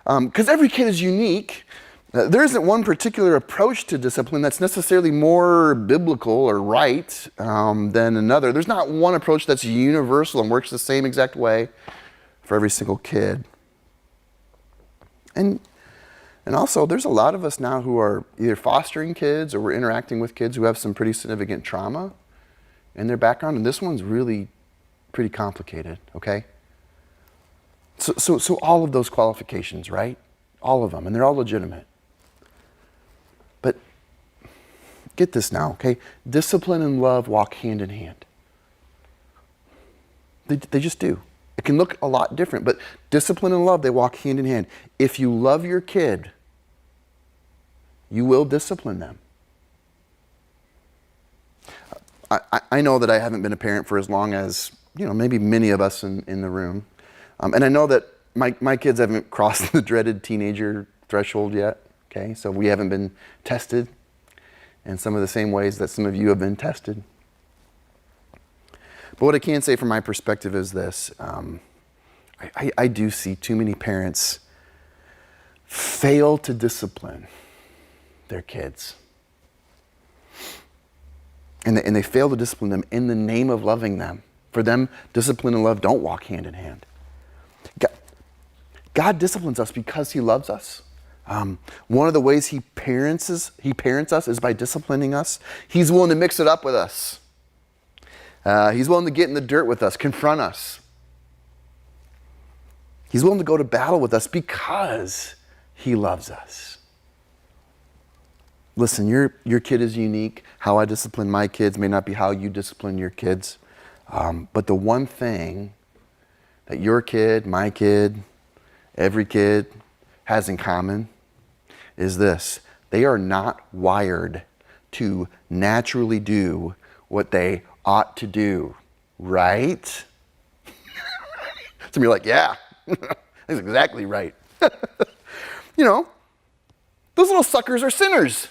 Because every kid is unique. There isn't one particular approach to discipline that's necessarily more biblical or right than another. There's not one approach that's universal and works the same exact way for every single kid. And also, there's a lot of us now who are either fostering kids or we're interacting with kids who have some pretty significant trauma in their background, and this one's really pretty complicated, okay? So all of those qualifications, right? All of them, and they're all legitimate. But get this now, okay? Discipline and love walk hand in hand. They just do. It can look a lot different, but discipline and love, they walk hand in hand. If you love your kid, you will discipline them. I know that I haven't been a parent for as long as, maybe many of us in the room. And I know that my kids haven't crossed the dreaded teenager threshold yet, okay? So we haven't been tested in some of the same ways that some of you have been tested. But what I can say from my perspective is this. I do see too many parents fail to discipline their kids. And they fail to discipline them in the name of loving them. For them, discipline and love don't walk hand in hand. God disciplines us because he loves us. One of the ways he parents us is by disciplining us. He's willing to mix it up with us. He's willing to get in the dirt with us, confront us. He's willing to go to battle with us because he loves us. Listen, your kid is unique. How I discipline my kids may not be how you discipline your kids. But the one thing that your kid, my kid, every kid has in common is this. They are not wired to naturally do what they ought to do, right? Some of you are like, yeah, that's exactly right. Those little suckers are sinners.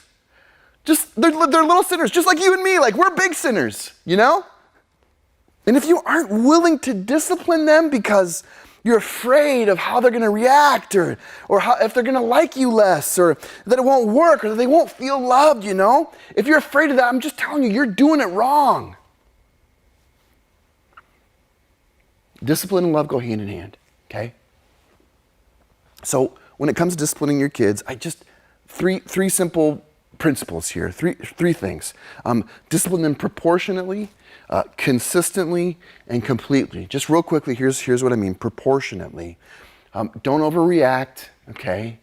They're little sinners, just like you and me. Like, we're big sinners, And if you aren't willing to discipline them because you're afraid of how they're going to react or if they're going to like you less or that it won't work or that they won't feel loved, If you're afraid of that, I'm just telling you, you're doing it wrong. Discipline and love go hand in hand, okay? So when it comes to disciplining your kids, three simple principles here, three things. Discipline them proportionately, consistently, and completely. Just real quickly, here's what I mean, proportionately. Don't overreact, okay?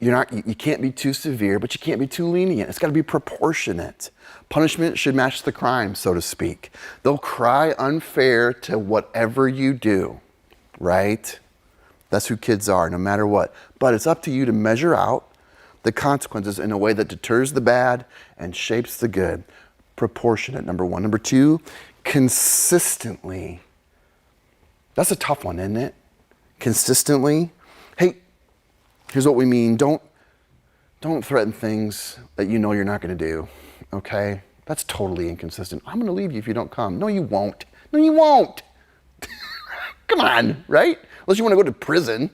You can't be too severe, but you can't be too lenient. It's got to be proportionate. Punishment should match the crime, so to speak. They'll cry unfair to whatever you do, right? That's who kids are, no matter what. But it's up to you to measure out the consequences in a way that deters the bad and shapes the good. Proportionate, number one. Number two, consistently. That's a tough one, isn't it? Consistently. Hey, here's what we mean. Don't threaten things that you know you're not going to do, okay? That's totally inconsistent. I'm going to leave you if you don't come. No, you won't. No, you won't. Come on, right? Unless you want to go to prison,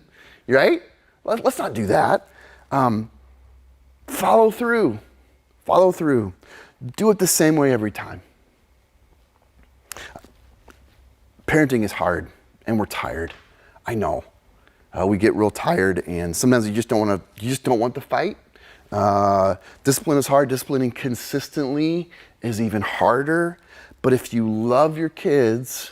right? Let's not do that. Follow through. Follow through. Do it the same way every time. Parenting is hard, and we're tired. I know. We get real tired, and sometimes you just don't want to fight. Discipline is hard. Disciplining consistently is even harder. But if you love your kids,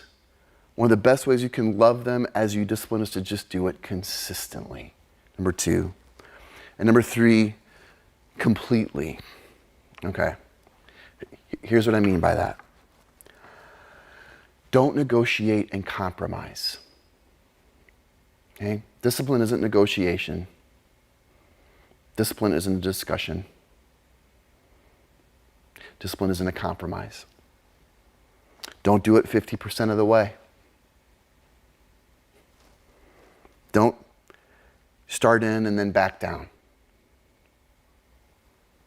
one of the best ways you can love them as you discipline is to just do it consistently. Number two. And number three, completely. Okay. Here's what I mean by that. Don't negotiate and compromise. Okay? Discipline isn't negotiation. Discipline isn't a discussion. Discipline isn't a compromise. Don't do it 50% of the way. Don't start in and then back down.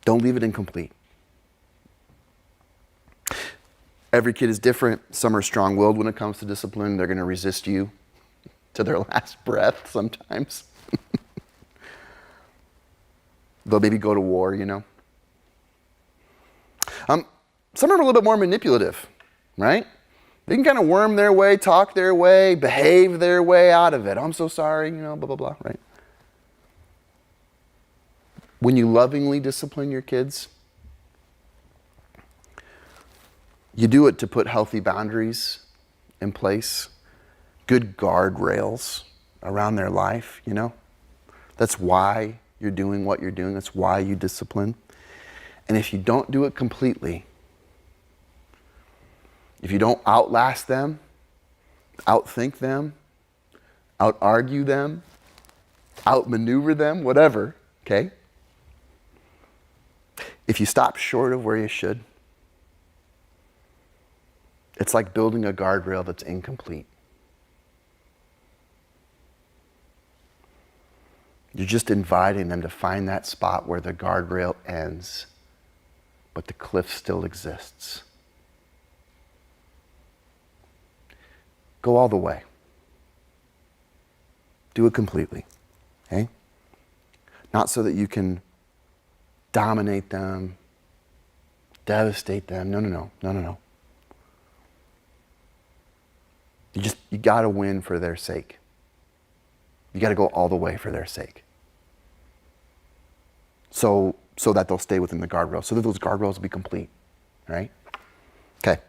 Don't leave it incomplete. Every kid is different. Some are strong-willed when it comes to discipline. They're going to resist you to their last breath sometimes. They'll maybe go to war, you know. Some are a little bit more manipulative, right? They can kind of worm their way, talk their way, behave their way out of it. Oh, I'm so sorry, you know, blah, blah, blah, right? When you lovingly discipline your kids, you do it to put healthy boundaries in place, good guardrails around their life, you know? That's why you're doing what you're doing. That's why you discipline. And if you don't do it completely, if you don't outlast them, outthink them, out-argue them, outmaneuver them, whatever, okay? If you stop short of where you should, it's like building a guardrail that's incomplete. You're just inviting them to find that spot where the guardrail ends, but the cliff still exists. Go all the way. Do it completely, okay? Not so that you can dominate them, devastate them. No. You got to win for their sake. You got to go all the way for their sake. So that they'll stay within the guardrails, so that those guardrails will be complete, right? Okay.